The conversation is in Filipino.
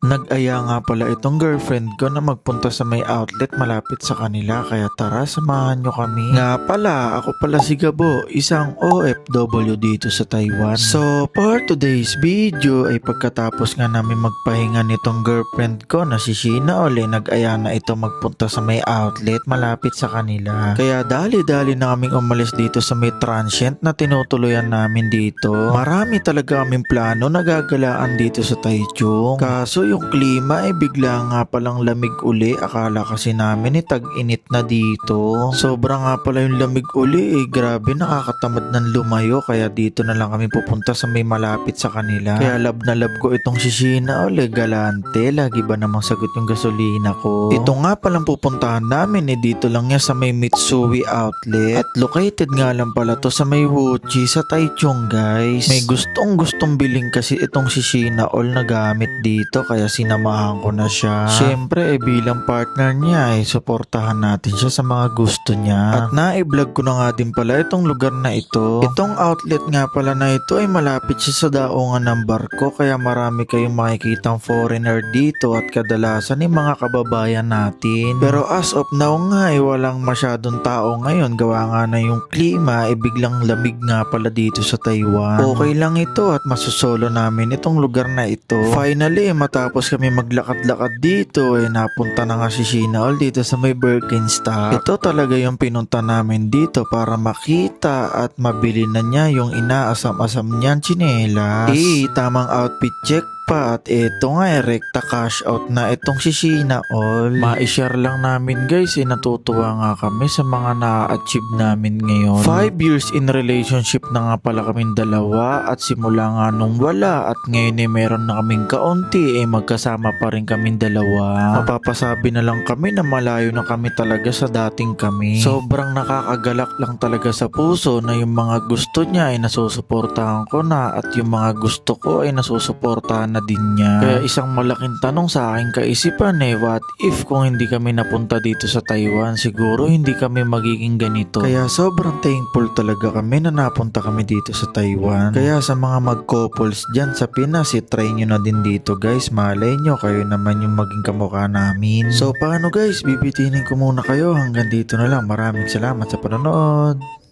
Nag-aya nga pala itong girlfriend ko na magpunta sa may outlet malapit sa kanila kaya tara samahan nyo kami. Nga pala, ako pala si Gabo, isang OFW dito sa Taiwan. So for today's video ay pagkatapos nga namin magpahinga nitong girlfriend ko na si Sheena Ole, nag-aya na ito magpunta sa may outlet malapit sa kanila. Kaya dali-dali na kaming umalis dito sa may transient na tinutuluyan namin dito. Marami talaga kaming plano na gagalaan dito sa Taichung. Kaso yung klima ay bigla nga palang lamig uli. Akala kasi namin tag-init na dito. Sobra nga pala yung lamig uli grabe, nakakatamad ng lumayo. Kaya dito na lang kami pupunta sa may malapit sa kanila. Kaya love na love ko itong si Sheena Ole, galante. Lagi ba namang sagot yung gasolina ko? Ito nga palang pupuntahan namin dito lang niya sa may Mitsui outlet. At located nga lang pala to sa may Wuchi sa Taichung guys. May gustong biling kasi itong si Sheena Ole na gamit dito kaya sinamahan ko na siya. Siyempre bilang partner niya suportahan natin siya sa mga gusto niya. At na-vlog ko na nga din pala itong lugar na ito. Itong outlet nga pala na ito ay malapit siya sa daungan ng barko kaya marami kayong makikitang foreigner dito at kadalasan mga kababayan natin. Pero as of now nga walang masyadong tao ngayon gawa nga na yung klima biglang lamig nga pala dito sa Taiwan. Okay lang ito at masusolo namin itong lugar na ito. Finally matapos kami maglakad-lakad dito napunta na nga si Sheena Ole dito sa may Birkenstock. Ito talaga yung pinunta namin dito para makita at mabili na niya yung inaasam-asam niyang tsinelas. Tamang outfit check pa at ito nga rekta cash out na itong si Sheena Ole. Ma-share lang namin guys natutuwa nga kami sa mga na-achieve namin ngayon. 5 years in relationship na nga pala kaming dalawa at simula nga nung wala at ngayon meron na kaming kaunti magkasama pa rin kaming dalawa. Mapapasabi na lang kami na malayo na kami talaga sa dating kami. Sobrang nakakagalak lang talaga sa puso na yung mga gusto niya nasusuportahan ko na at yung mga gusto ko nasusuportahan na din niya. Kaya isang malaking tanong sa aking kaisipan what if kung hindi kami napunta dito sa Taiwan, siguro hindi kami magiging ganito. Kaya sobrang thankful talaga kami na napunta kami dito sa Taiwan. Kaya sa mga mag-couples dyan sa Pinas, try nyo na din dito guys. Malay nyo, kayo naman yung maging kamukha namin. So paano guys, bibitinin ko muna kayo. Hanggang dito na lang. Maraming salamat sa panonood.